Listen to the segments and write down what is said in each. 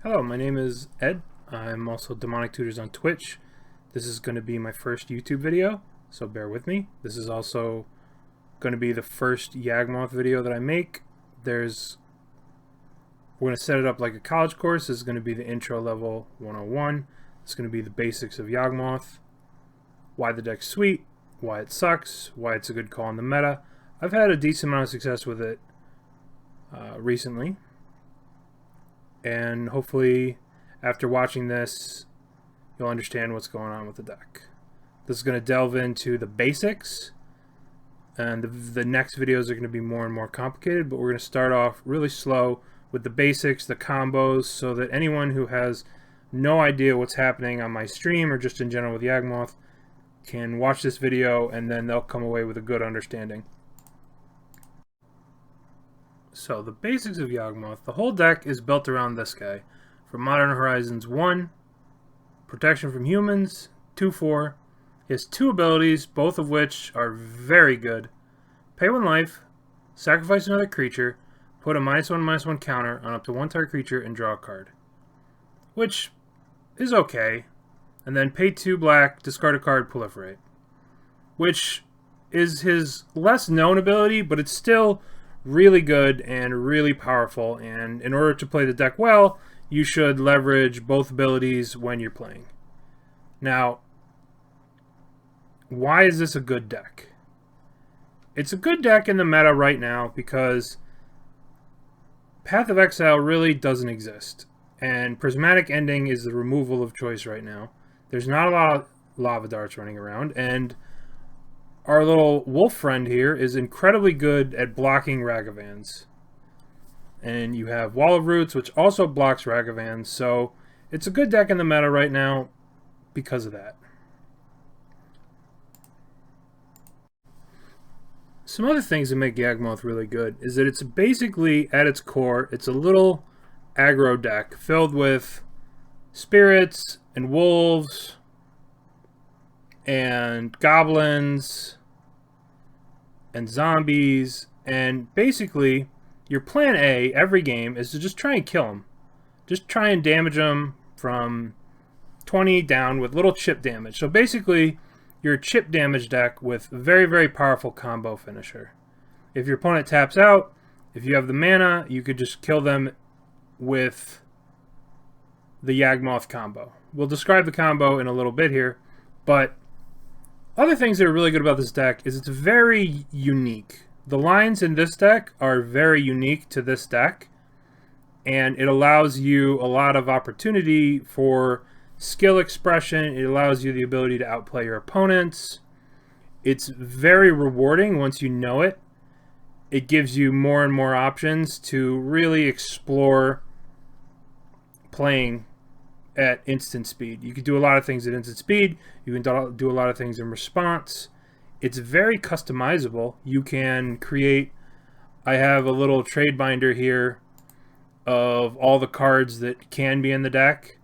Hello, my name is Ed. I'm also Demonic Tutors on Twitch. This is going to be my first YouTube video, so bear with me. This is also going to be the first Yawgmoth video that I make. We're going to set it up like a college course. This is going to be the intro level 101. It's going to be the basics of Yawgmoth, why the deck's sweet, why it sucks, why it's a good call in the meta. I've had a decent amount of success with it recently. And hopefully, after watching this, you'll understand what's going on with the deck. This is going to delve into the basics, and the next videos are going to be more and more complicated, but we're going to start off really slow with the basics, the combos, so that anyone who has no idea what's happening on my stream or just in general with Yawgmoth can watch this video, and then they'll come away with a good understanding. So, the basics of Yawgmoth. The whole deck is built around this guy. From Modern Horizons 1, Protection from Humans, 2/4. He has 2 abilities, both of which are very good. Pay 1 life, sacrifice another creature, put a -1/-1 counter on up to 1 target creature, and draw a card. Which is okay. And then pay 2 black, discard a card, proliferate. Which is his less known ability, but it's still really good and really powerful, and in order to play the deck well, you should leverage both abilities when you're playing. Now, why is this a good deck? It's a good deck in the meta right now because Path of Exile really doesn't exist, and Prismatic Ending is the removal of choice right now. There's not a lot of Lava Darts running around, and our little wolf friend here is incredibly good at blocking Ragavans. And you have Wall of Roots, which also blocks Ragavans, so it's a good deck in the meta right now because of that. Some other things that make Yawgmoth really good is that it's basically, at its core, it's a little aggro deck filled with spirits and wolves and goblins and zombies, and basically your plan A every game is to just try and kill them. Just try and damage them from 20 down with little chip damage. So basically you're a chip damage deck with a very, very powerful combo finisher. If your opponent taps out, if you have the mana, you could just kill them with the Yawgmoth combo. We'll describe the combo in a little bit here, but other things that are really good about this deck is it's very unique. The lines in this deck are very unique to this deck, and it allows you a lot of opportunity for skill expression. It allows you the ability to outplay your opponents. It's very rewarding once you know it. It gives you more and more options to really explore playing at instant speed. You can do a lot of things at instant speed. You can do a lot of things in response. It's very customizable. You can create, I have a little trade binder here of all the cards that can be in the deck,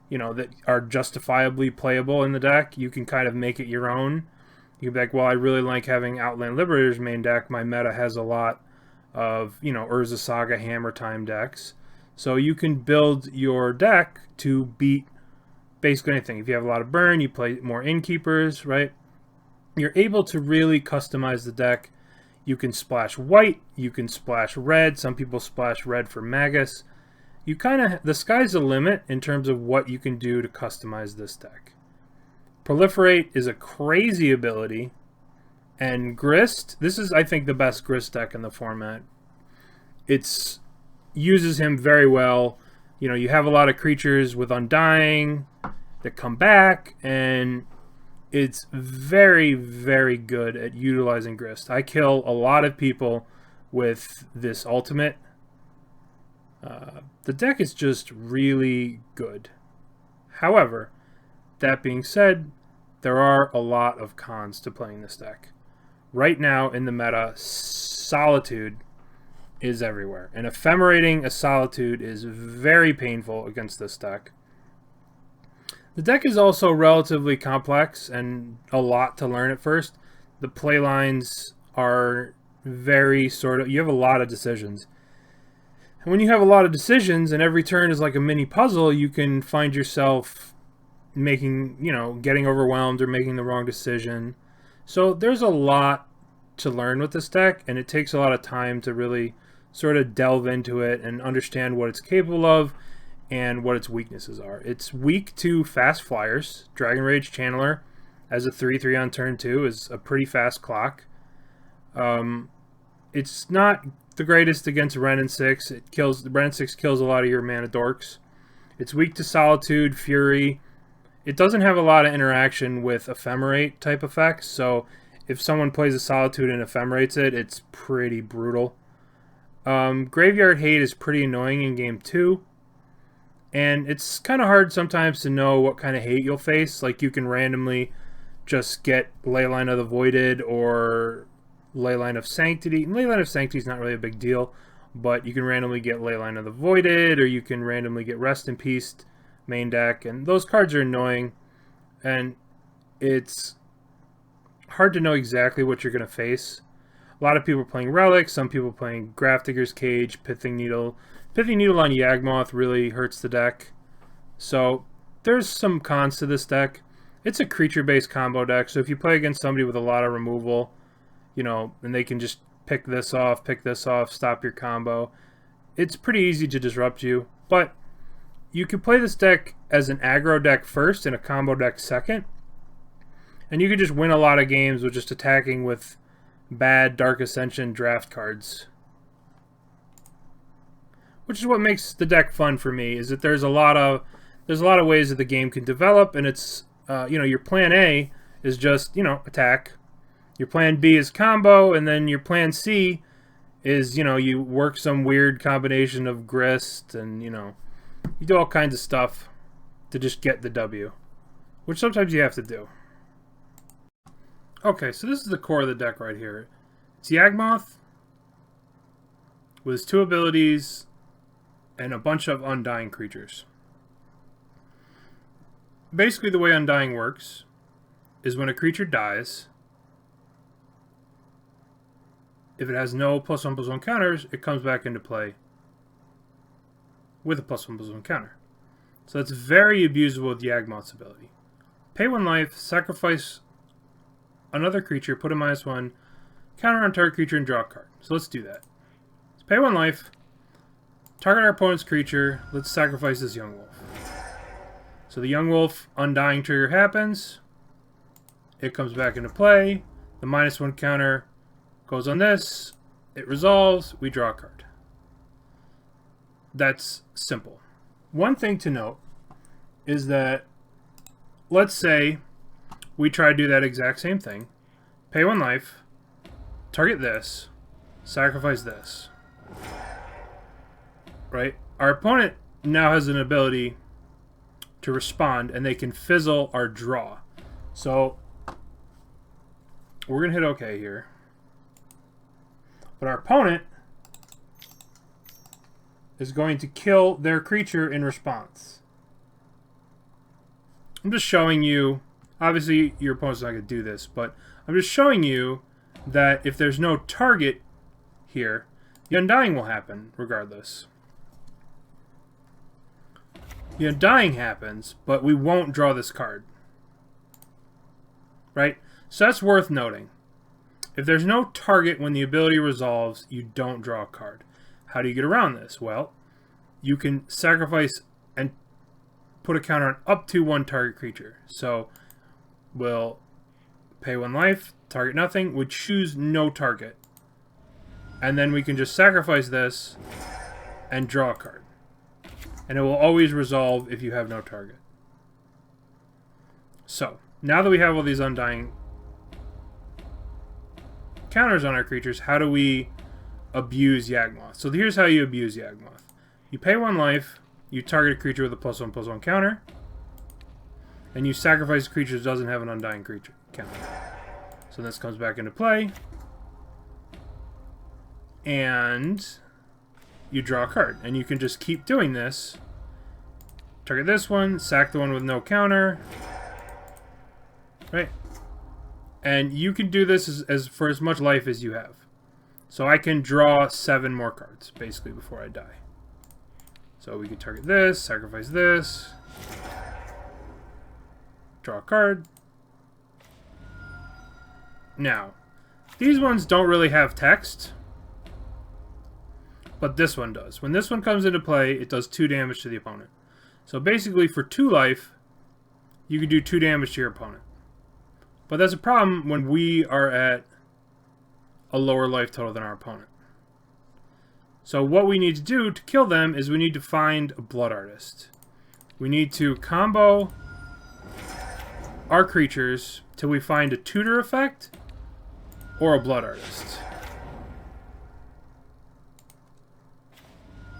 you know, that are justifiably playable in the deck. You can kind of make it your own. You can be like, well, I really like having Outland Liberator's main deck. My meta has a lot of, you know, Urza Saga Hammer Time decks. So you can build your deck to beat basically anything. If you have a lot of burn, you play more Innkeepers, right? You're able to really customize the deck. You can splash white, you can splash red. Some people splash red for Magus. You kind of, the sky's the limit in terms of what you can do to customize this deck. Proliferate is a crazy ability. And Grist, this is, I think, the best Grist deck in the format. It's uses him very well. You know, you have a lot of creatures with Undying that come back, and it's very, very good at utilizing Grist. I kill a lot of people with this ultimate. The deck is just really good. However, that being said, there are a lot of cons to playing this deck. Right now in the meta, Solitude is everywhere, and ephemerating a Solitude is very painful against this deck. The deck is also relatively complex and a lot to learn at first. The play lines are very you have a lot of decisions. when you have a lot of decisions and every turn is like a mini puzzle, you can find yourself making, getting overwhelmed or making the wrong decision. So there's a lot to learn with this deck, and it takes a lot of time to really sort of delve into it and understand what it's capable of and what its weaknesses are. It's weak to fast flyers. Dragon Rage Channeler as a 3/3 on turn 2 is a pretty fast clock. It's not the greatest against Wrenn and 6. Wrenn and 6 kills a lot of your mana dorks. It's weak to Solitude, Fury. It doesn't have a lot of interaction with Ephemerate type effects, so if someone plays a Solitude and Ephemerates it, it's pretty brutal. Graveyard Hate is pretty annoying in game 2. And it's kind of hard sometimes to know what kind of hate you'll face. Like, you can randomly just get Leyline of the Voided or Leyline of Sanctity. And Leyline of Sanctity is not really a big deal, but you can randomly get Leyline of the Voided, or you can randomly get Rest in Peace main deck. And those cards are annoying, and it's hard to know exactly what you're going to face. A lot of people are playing Relic, some people are playing Grafdigger's Cage, Pithing Needle. Pithing Needle on Yawgmoth really hurts the deck. So there's some cons to this deck. It's a creature-based combo deck, so if you play against somebody with a lot of removal, and they can just pick this off, stop your combo, it's pretty easy to disrupt you. But you can play this deck as an aggro deck first and a combo deck second. And you can just win a lot of games with just attacking with bad Dark Ascension draft cards. Which is what makes the deck fun for me, is that there's a lot of ways that the game can develop, and it's your plan A is just attack. Your plan B is combo, and then your plan C is you work some weird combination of grist, and you do all kinds of stuff to just get the W, which sometimes you have to do. Okay, so this is the core of the deck right here. It's Yawgmoth with his 2 abilities and a bunch of Undying creatures. Basically, the way Undying works is when a creature dies, if it has no +1/+1 counters, it comes back into play with a +1/+1 counter. So that's very abusable with Yawgmoth's ability. Pay 1 life, sacrifice another creature, put a -1, counter on target creature, and draw a card. So let's do that. Let's pay 1 life, target our opponent's creature, let's sacrifice this Yawgmoth. So the Yawgmoth Undying trigger happens, it comes back into play, the -1 counter goes on this, it resolves, we draw a card. That's simple. One thing to note is that, let's say we try to do that exact same thing. Pay 1 life, target this, sacrifice this. Right? Our opponent now has an ability to respond, and they can fizzle our draw. So we're going to hit OK here. But our opponent is going to kill their creature in response. I'm just showing you, obviously your opponent's not going to do this, but I'm just showing you that if there's no target here, the Undying will happen regardless. The Undying happens, but we won't draw this card. Right? So that's worth noting. If there's no target when the ability resolves, you don't draw a card. How do you get around this? Well, you can sacrifice and put a counter on up to 1 target creature. So we'll pay 1 life, target nothing, we choose no target. And then we can just sacrifice this and draw a card. And it will always resolve if you have no target. So, now that we have all these Undying counters on our creatures, how do we abuse Yawgmoth? So here's how you abuse Yawgmoth. You pay 1 life, you target a creature with a +1/+1 counter, and you sacrifice a creature that doesn't have an Undying creature counter. So this comes back into play, and you draw a card. And you can just keep doing this. Target this one, sack the one with no counter. Right? And you can do this for as much life as you have. So I can draw 7 more cards, basically, before I die. So we could target this, sacrifice this, draw a card. Now, these ones don't really have text, but this one does. When this one comes into play, it does 2 damage to the opponent. So basically, for 2 life, you can do 2 damage to your opponent. But that's a problem when we are at a lower life total than our opponent. So what we need to do to kill them is we need to find a Blood Artist. We need to combo our creatures till we find a tutor effect or a Blood Artist.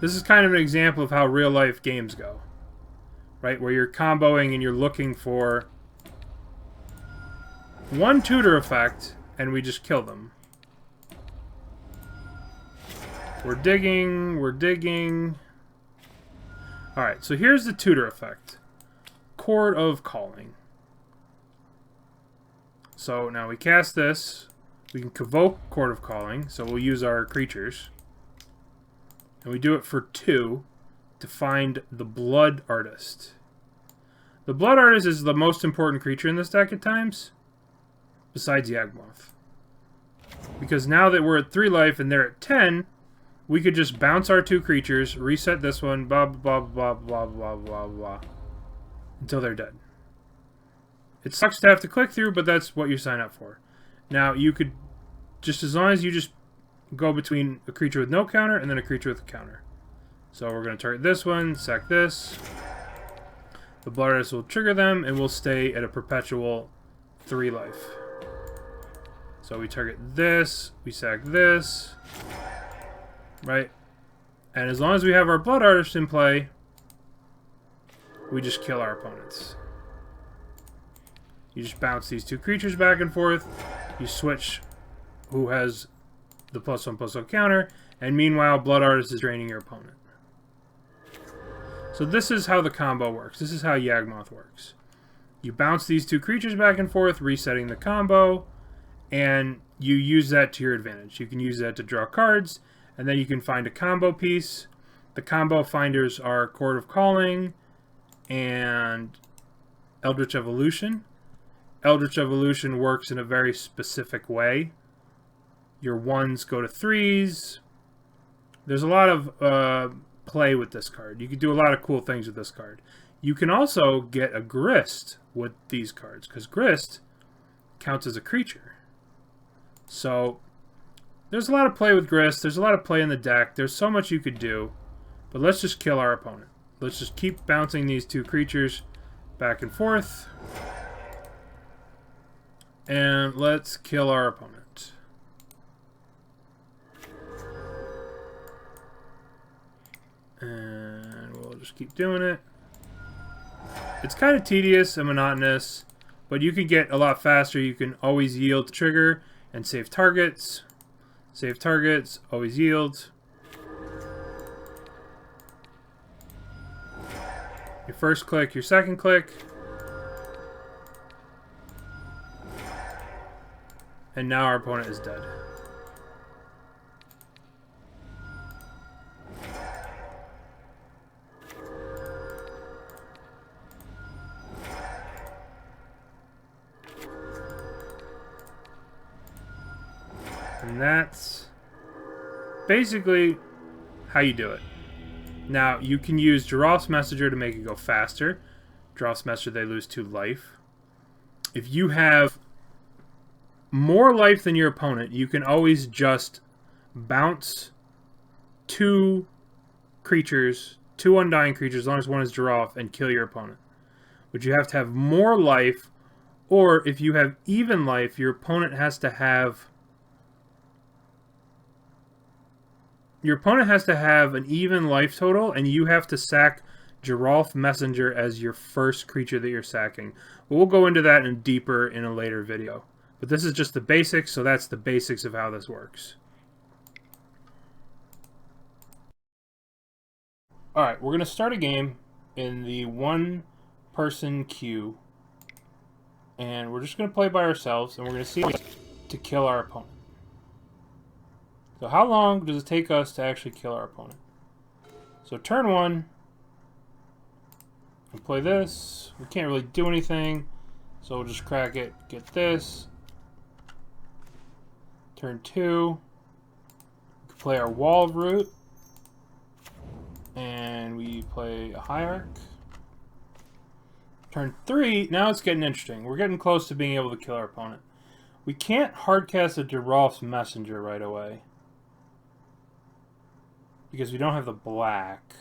This is kind of an example of how real life games go, right? Where you're comboing and you're looking for one tutor effect and we just kill them. We're digging, we're digging. Alright, so here's the tutor effect. Chord of Calling. So now we cast this. We can convoke Chord of Calling, so we'll use our creatures. And we do it for 2 to find the Blood Artist. The Blood Artist is the most important creature in this deck at times, besides Yawgmoth. Because now that we're at 3 life and they're at 10, we could just bounce our 2 creatures, reset this one, blah, blah, blah, blah, blah, blah, blah, until they're dead. It sucks to have to click through, but that's what you sign up for. Now, you could, just as long as you just go between a creature with no counter and then a creature with a counter. So we're going to target this one, sack this. The Blood Artist will trigger them, and we'll stay at a perpetual 3 life. So we target this, we sack this. Right? And as long as we have our Blood Artist in play, we just kill our opponents. You just bounce these 2 creatures back and forth. You switch who has the +1/+1 counter, and meanwhile, Blood Artist is draining your opponent. So this is how the combo works. This is how Yawgmoth works. You bounce these 2 creatures back and forth, resetting the combo, and you use that to your advantage. You can use that to draw cards, and then you can find a combo piece. The combo finders are Chord of Calling and Eldritch Evolution. Eldritch Evolution works in a very specific way. Your 1s go to 3s. There's a lot of play with this card. You can do a lot of cool things with this card. You can also get a Grist with these cards, because Grist counts as a creature. So there's a lot of play with Grist. There's a lot of play in the deck. There's so much you could do. But let's just kill our opponent. Let's just keep bouncing these 2 creatures back and forth. And let's kill our opponent. And we'll just keep doing it. It's kind of tedious and monotonous, but you can get a lot faster. You can always yield to trigger and save targets. Save targets, always yield. Your first click, your second click. And now our opponent is dead. And that's basically how you do it. Now, you can use Giraffe's Messenger to make it go faster. Giraffe's Messenger, they lose 2 life. If you have more life than your opponent, you can always just bounce 2 creatures, 2 Undying creatures, as long as one is Giraffe, and kill your opponent. But you have to have more life, or if you have even life, your opponent has to have an even life total, and you have to sack Giraffe Messenger as your first creature that you're sacking. We'll go into that deeper in a later video. But this is just the basics, so that's the basics of how this works. Alright, we're going to start a game in the 1-person queue. And we're just going to play by ourselves, and we're going to see to kill our opponent. So how long does it take us to actually kill our opponent? So turn 1, We'll play this. We can't really do anything, so we'll just crack it. Get this. Turn 2. We can play our Wall of Root. And we play a Hierarch. Turn 3, now it's getting interesting. We're getting close to being able to kill our opponent. We can't hardcast a Geralf's Messenger right away, because we don't have the black.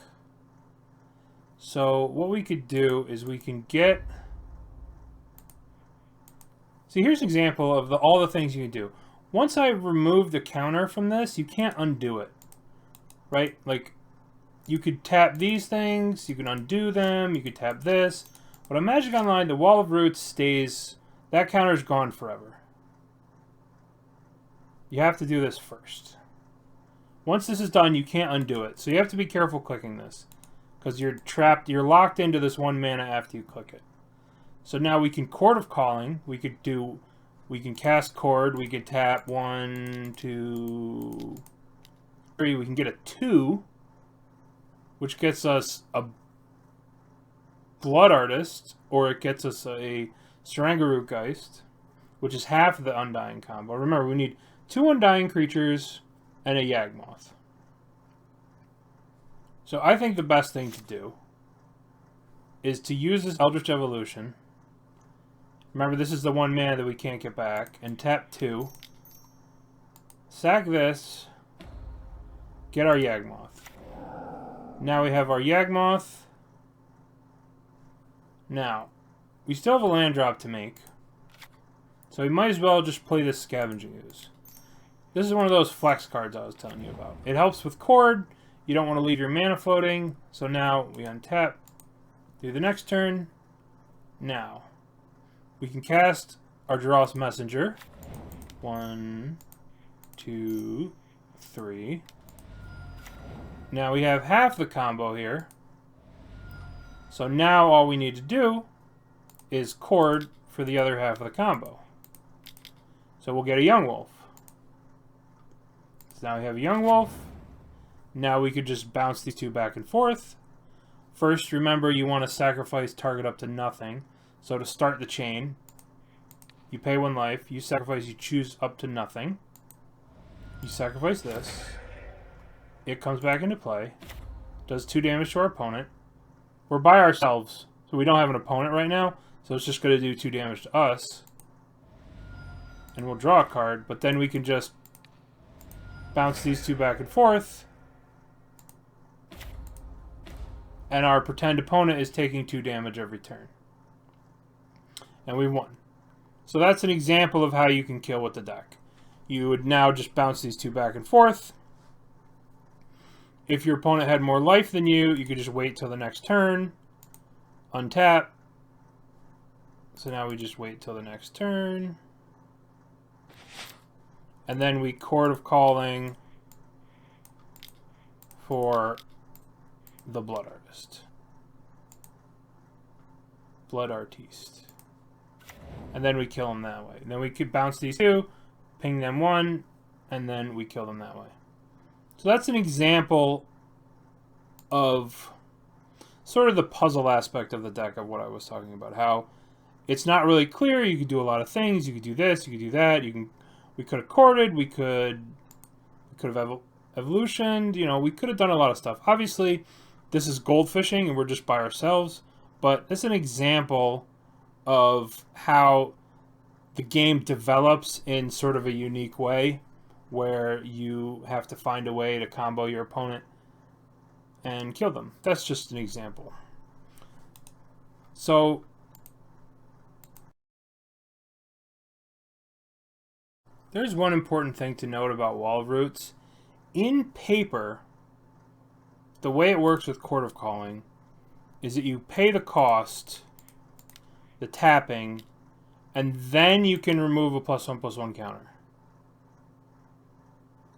So what we could do is we can get... See, here's an example of all the things you can do. Once I remove the counter from this, you can't undo it. Right? Like, you could tap these things, you can undo them, you could tap this. But on Magic Online, the Wall of Roots stays... That counter's gone forever. You have to do this first. Once this is done, you can't undo it. So you have to be careful clicking this, because you're trapped, you're locked into this 1 mana after you click it. So now we can Chord of Calling. We can cast Chord. We could tap 1, 2, 3. We can get a 2, which gets us a Blood Artist, or it gets us a Sarangaroo Geist, which is half the Undying combo. Remember, we need 2 Undying creatures and a Yawgmoth. So I think the best thing to do is to use this Eldritch Evolution. Remember, this is the 1 mana that we can't get back. And tap 2. Sack this. Get our Yawgmoth. Now we have our Yawgmoth. Now, we still have a land drop to make. So we might as well just play this Scavenging Ooze. This is one of those flex cards I was telling you about. It helps with Chord. You don't want to leave your mana floating. So now we untap. Do the next turn. Now, we can cast our Geralf's Messenger. 1, 2, 3. Now we have half the combo here. So now all we need to do is Chord for the other half of the combo. So we'll get a Yawgmoth. So now we have a Yawgmoth. Now we could just bounce these 2 back and forth. First, remember, you want to sacrifice target up to nothing. So to start the chain, you pay 1 life, you sacrifice, you choose up to nothing. You sacrifice this. It comes back into play. Does 2 damage to our opponent. We're by ourselves, so we don't have an opponent right now. So it's just going to do 2 damage to us. And we'll draw a card, but then we can just bounce these 2 back and forth. And our pretend opponent is taking 2 damage every turn. And we won. So that's an example of how you can kill with the deck. You would now just bounce these 2 back and forth. If your opponent had more life than you, you could just wait till the next turn. Untap. So now we just wait till the next turn. And then we Chord of Calling for the Blood Artist. Blood Artiste. And then we kill them that way. And then we could bounce these 2, ping them 1, and then we kill them that way. So that's an example of sort of the puzzle aspect of the deck of what I was talking about. How it's not really clear. You could do a lot of things. You could do this. You could do that. We could have Chorded. We could have evolutioned. You know, we could have done a lot of stuff. Obviously, this is goldfishing, and we're just by ourselves. But it's an example of how the game develops in sort of a unique way, where you have to find a way to combo your opponent and kill them. That's just an example. So there's one important thing to note about Wall of Roots. In paper, the way it works with Chord of Calling is that you pay the cost, the tapping, and then you can remove a +1/+1 counter.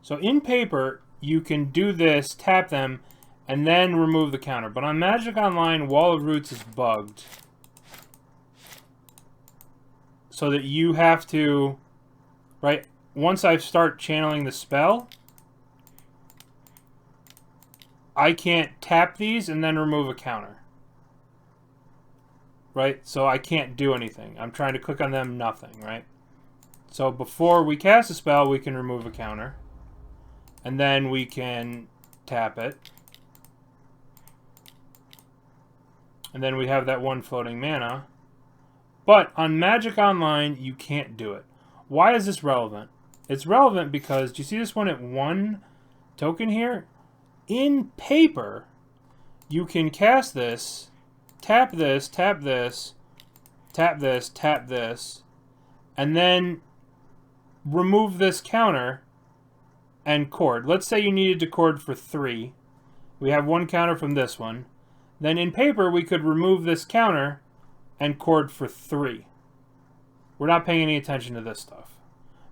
So in paper, you can do this, tap them, and then remove the counter. But on Magic Online, Wall of Roots is bugged. So that you have to, right, once I start channeling the spell, I can't tap these and then remove a counter. right? So I can't do anything. I'm trying to click on them, nothing, right? So before we cast a spell, we can remove a counter. And then we can tap it. And then we have that one floating mana. But on Magic Online, you can't do it. Why is this relevant? It's relevant because, do you see this one at 1 token here? In paper, you can cast this, tap this, tap this, tap this, tap this, and then remove this counter and cord. Let's say you needed to cord for 3. We have 1 counter from this one. Then in paper, we could remove this counter and cord for 3. We're not paying any attention to this stuff.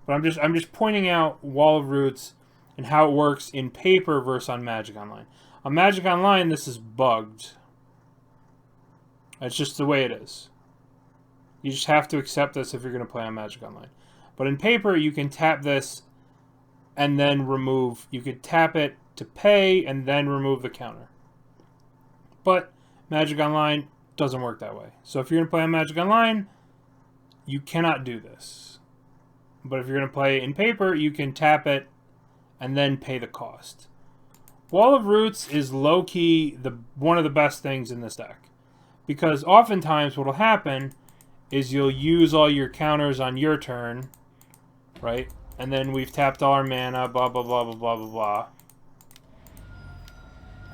But I'm just pointing out Wall of Roots and how it works in paper versus on Magic Online. On Magic Online, this is bugged. That's just the way it is. You just have to accept this if you're going to play on Magic Online. But in paper, you can tap this and then remove. You could tap it to pay and then remove the counter. But Magic Online doesn't work that way. So if you're going to play on Magic Online, you cannot do this. But if you're going to play in paper, you can tap it and then pay the cost. Wall of Roots is low-key one of the best things in this deck. Because oftentimes what will happen is you'll use all your counters on your turn, right? And then we've tapped all our mana, blah, blah, blah, blah, blah, blah, blah.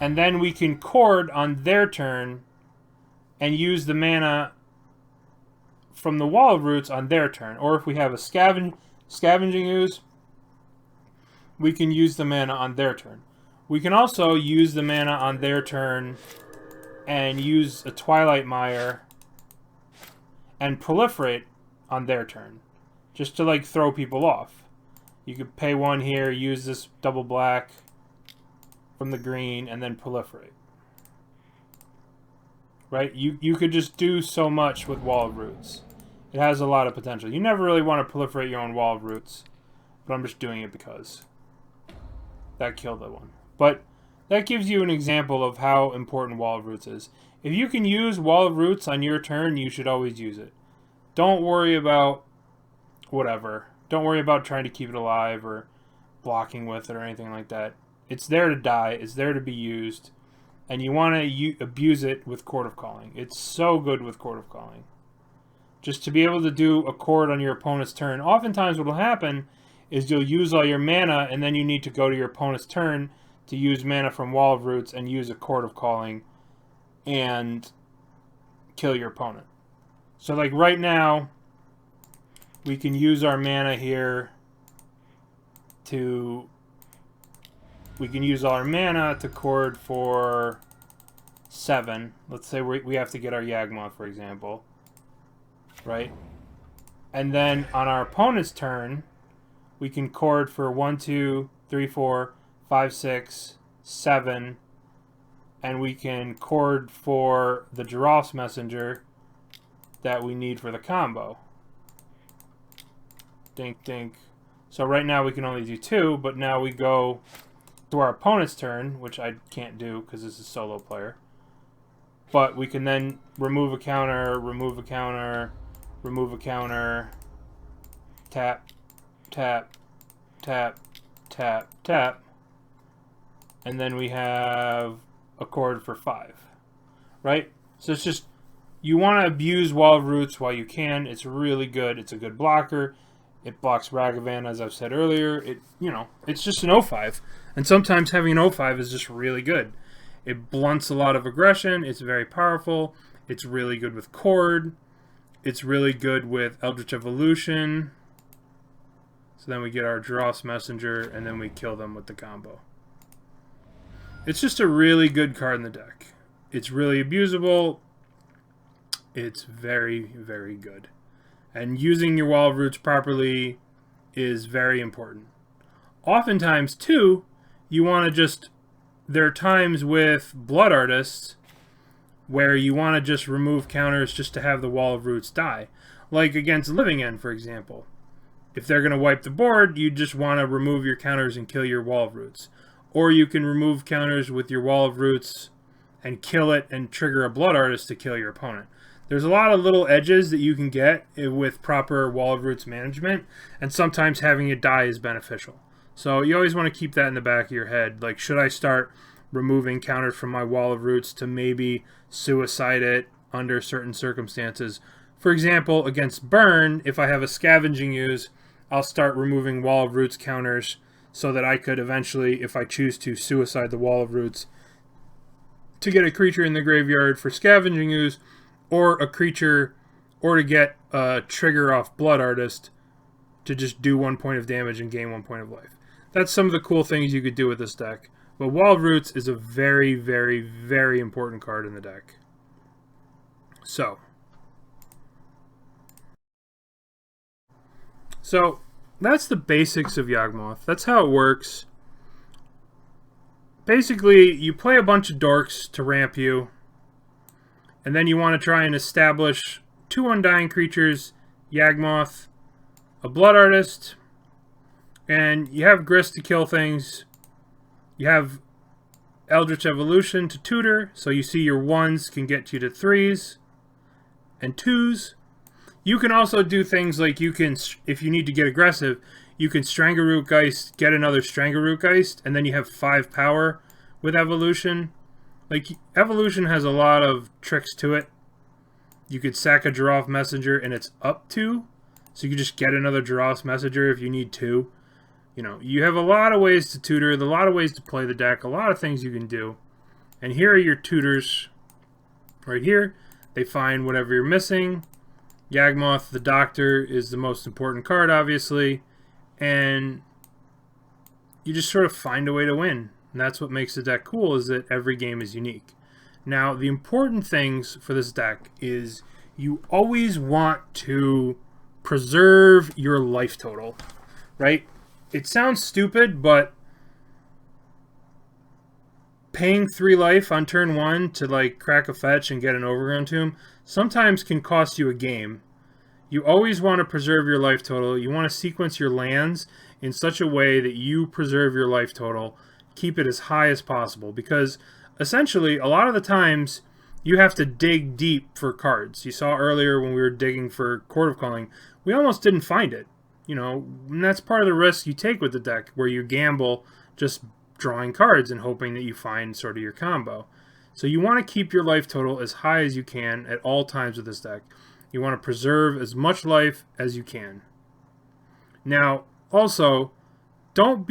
And then we can cord on their turn and use the mana from the Wall of Roots on their turn. Or if we have a Scavenging Ooze, we can use the mana on their turn. We can also use the mana on their turn and use a Twilight Mire and proliferate on their turn. Just to like throw people off. You could pay 1 here, use this double black from the green, and then proliferate. Right? You could just do so much with Wall of Roots. It has a lot of potential. You never really want to proliferate your own Wall of Roots. But I'm just doing it because that killed that one. But that gives you an example of how important Wall of Roots is. If you can use Wall of Roots on your turn, you should always use it. Don't worry about whatever. Don't worry about trying to keep it alive or blocking with it or anything like that. It's there to die. It's there to be used. And you want to abuse it with Court of Calling. It's so good with Court of Calling. Just to be able to do a chord on your opponent's turn. Oftentimes what will happen is you'll use all your mana and then you need to go to your opponent's turn to use mana from Wall of Roots and use a Court of Calling and kill your opponent. So like right now, we can use our mana here to... We can use all our mana to cord for 7. Let's say we have to get our Yawgmoth, for example. Right? And then on our opponent's turn, we can cord for 1, 2, 3, 4, 5, 6, 7. And we can cord for the Giraffe's Messenger that we need for the combo. Dink, dink. So right now we can only do 2, but now we go to our opponent's turn, which I can't do because this is solo player. But we can then remove a counter, remove a counter, remove a counter, tap, tap, tap, tap, tap, and then we have a chord for 5, right? So it's just, you want to abuse Wall of Roots while you can. It's really good. It's a good blocker. It blocks Ragavan, as I've said earlier. It's just an 0-5. And sometimes having an 0-5 is just really good. It blunts a lot of aggression. It's very powerful. It's really good with Chord. It's really good with Eldritch Evolution. So then we get our Giraffe's Messenger, and then we kill them with the combo. It's just a really good card in the deck. It's really abusable. It's very, very good. And using your Wall of Roots properly is very important. Oftentimes, too, you want to just... There are times with Blood Artists where you want to just remove counters just to have the Wall of Roots die. Like against Living End, for example. If they're going to wipe the board, you just want to remove your counters and kill your Wall of Roots. Or you can remove counters with your Wall of Roots and kill it and trigger a Blood Artist to kill your opponent. There's a lot of little edges that you can get with proper Wall of Roots management, and sometimes having it die is beneficial. So you always want to keep that in the back of your head. Like, should I start removing counters from my Wall of Roots to maybe suicide it under certain circumstances? For example, against burn, if I have a scavenging use, I'll start removing Wall of Roots counters so that I could eventually, if I choose to, suicide the Wall of Roots to get a creature in the graveyard for scavenging use, or a creature, or to get a trigger off Blood Artist to just do 1 point of damage and gain 1 point of life. That's some of the cool things you could do with this deck. But Wall of Roots is a very, very, very important card in the deck. So that's the basics of Yawgmoth. That's how it works. Basically, you play a bunch of dorks to ramp you, and then you want to try and establish 2 Undying creatures, Yawgmoth, a Blood Artist, and you have Grist to kill things. You have Eldritch Evolution to tutor, so you see your 1s can get you to 3s and 2s. You can also do things like you can, if you need to get aggressive, you can Strangleroot Geist, get another Strangleroot Geist, and then you have 5 power with Evolution. Like, Evolution has a lot of tricks to it. You could sack a Giraffe Messenger and it's up 2, so you can just get another Giraffe Messenger if you need 2. You know, you have a lot of ways to tutor, a lot of ways to play the deck, a lot of things you can do. And here are your tutors right here. They find whatever you're missing. Yawgmoth, the Doctor, is the most important card, obviously. And you just sort of find a way to win. And that's what makes the deck cool, is that every game is unique. Now, the important things for this deck is you always want to preserve your life total, right? It sounds stupid, but paying 3 life on turn 1 to like crack a fetch and get an Overgrown Tomb sometimes can cost you a game. You always want to preserve your life total. You want to sequence your lands in such a way that you preserve your life total, keep it as high as possible, because essentially a lot of the times you have to dig deep for cards. You saw earlier when we were digging for Court of Calling, we almost didn't find it. You know, and that's part of the risk you take with the deck, where you gamble just drawing cards and hoping that you find sort of your combo. So you want to keep your life total as high as you can at all times with this deck. You want to preserve as much life as you can. Now, also, don't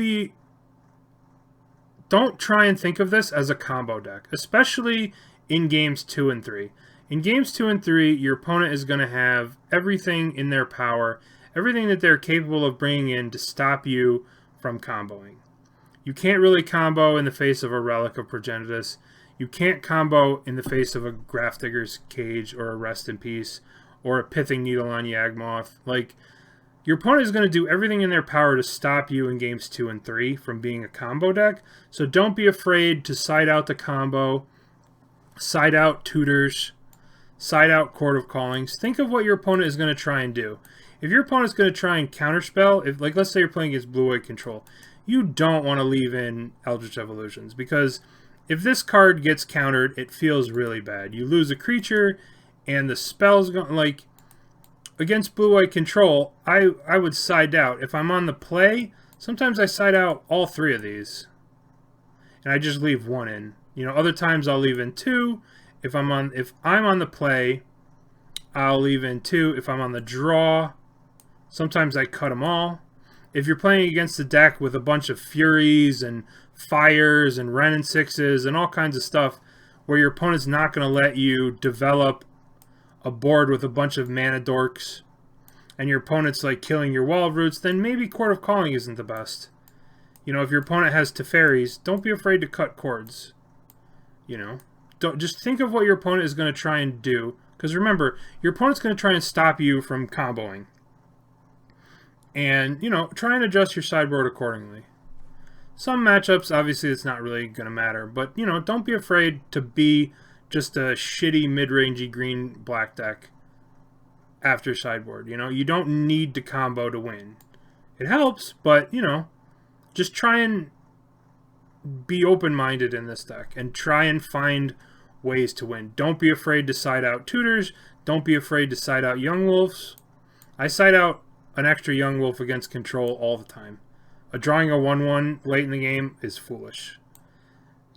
try and think of this as a combo deck, especially in games 2 and 3. In games 2 and 3, your opponent is going to have everything in their power, everything that they're capable of bringing in to stop you from comboing. You can't really combo in the face of a Relic of Progenitus. You can't combo in the face of a Grafdigger's Cage or a Rest in Peace or a Pithing Needle on Yawgmoth. Like, your opponent is going to do everything in their power to stop you in games 2 and 3 from being a combo deck. So don't be afraid to side out the combo, side out tutors, side out Court of Callings. Think of what your opponent is going to try and do. If your opponent's going to try and counterspell, if, like, let's say you're playing against Blue-White Control, you don't want to leave in Eldritch Evolutions, because if this card gets countered, it feels really bad. You lose a creature, and the spell's going, like, against Blue-White Control, I would side out. If I'm on the play, sometimes I side out all 3 of these, and I just leave 1 in. You know, other times I'll leave in 2. If I'm on the play, I'll leave in 2. If I'm on the draw, sometimes I cut them all. If you're playing against a deck with a bunch of Furies and Fires and Wrenn and 6s and all kinds of stuff, where your opponent's not going to let you develop a board with a bunch of mana dorks, and your opponent's like killing your Wall of Roots, then maybe Court of Calling isn't the best. You know, if your opponent has Teferis, don't be afraid to cut cords. You know, don't just think of what your opponent is going to try and do, because remember, your opponent's going to try and stop you from comboing. And, you know, try and adjust your sideboard accordingly. Some matchups, obviously, it's not really going to matter. But, you know, don't be afraid to be just a shitty mid-rangey green-black deck after sideboard. You know, you don't need to combo to win. It helps, but, you know, just try and be open-minded in this deck. And try and find ways to win. Don't be afraid to side out tutors. Don't be afraid to side out young wolves. I side out an extra young wolf against control all the time. Drawing a 1/1 late in the game is foolish.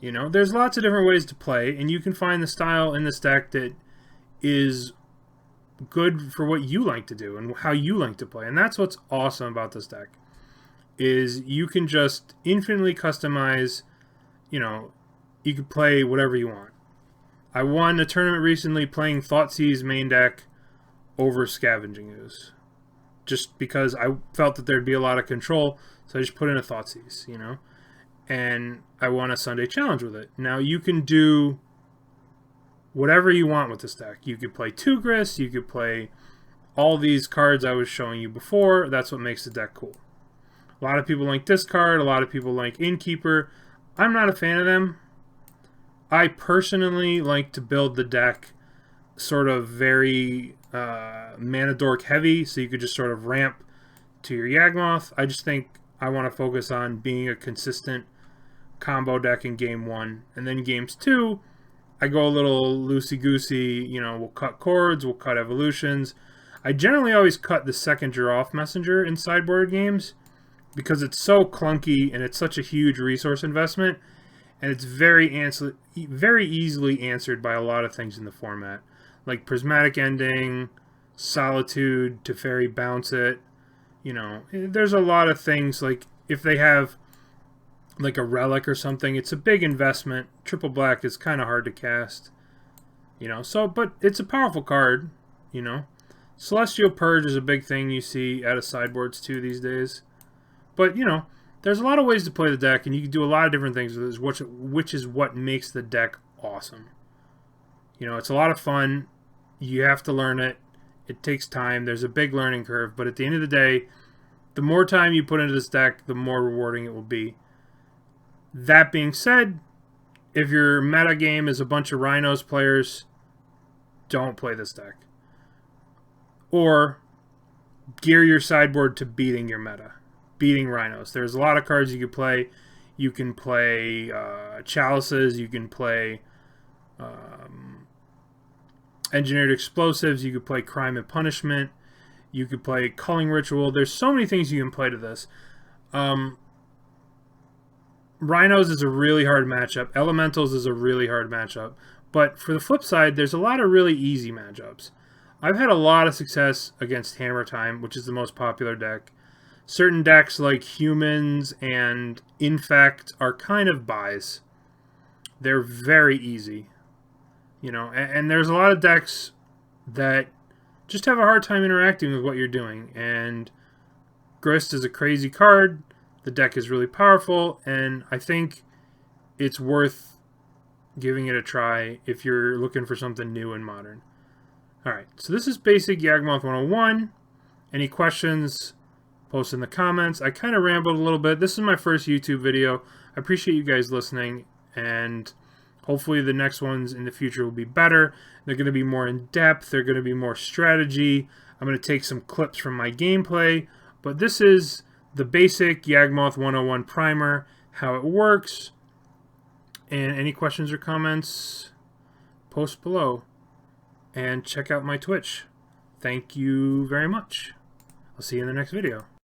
You know, there's lots of different ways to play, and you can find the style in this deck that is good for what you like to do and how you like to play. And that's what's awesome about this deck, is you can just infinitely customize. You know, you can play whatever you want. I won a tournament recently playing Thoughtseize main deck over Scavenging Ooze, just because I felt that there'd be a lot of control, so I just put in a Thoughtseize, you know, and I won a Sunday challenge with it. Now you can do whatever you want with this deck. You could play Tugris, you could play all these cards I was showing you before. That's what makes the deck cool. A lot of people like this card, a lot of people like Innkeeper. I'm not a fan of them. I personally like to build the deck sort of very mana dork heavy, so you could just sort of ramp to your Yawgmoth. I just think I want to focus on being a consistent combo deck in game 1, and then games 2 I go a little loosey-goosey. You know, we'll cut chords, we'll cut evolutions. I generally always cut the second Giraffe Messenger in sideboard games because it's so clunky and it's such a huge resource investment, and it's very easily answered by a lot of things in the format, like Prismatic Ending, Solitude, Teferi Bounce It. You know, there's a lot of things, like if they have like a relic or something, it's a big investment. Triple black is kind of hard to cast, you know, so, but it's a powerful card, you know. Celestial Purge is a big thing you see out of sideboards too these days. But, you know, there's a lot of ways to play the deck, and you can do a lot of different things with this, which is what makes the deck awesome. You know, it's a lot of fun. You have to learn it. It takes time. There's a big learning curve, but at the end of the day, the more time you put into this deck, the more rewarding it will be. That being said, if your meta game is a bunch of Rhinos players, don't play this deck. Or gear your sideboard to beating your meta. Beating Rhinos. There's a lot of cards you can play. You can play Chalices. You can play Engineered Explosives. You could play Crime and Punishment. You could play Culling Ritual. There's so many things you can play to this. Rhinos is a really hard matchup. Elementals is a really hard matchup. But for the flip side, there's a lot of really easy matchups. I've had a lot of success against Hammer Time, which is the most popular deck. Certain decks like Humans and Infect are kind of buys. They're very easy. You know, and there's a lot of decks that just have a hard time interacting with what you're doing. And Grist is a crazy card. The deck is really powerful, and I think it's worth giving it a try if you're looking for something new and modern. Alright, so this is basic Yawgmoth 101. Any questions, post in the comments. I kind of rambled a little bit. This is my first YouTube video. I appreciate you guys listening, and hopefully the next ones in the future will be better. They're going to be more in-depth. They're going to be more strategy. I'm going to take some clips from my gameplay, but this is the basic Yawgmoth 101 primer, how it works. And any questions or comments, post below. And check out my Twitch. Thank you very much. I'll see you in the next video.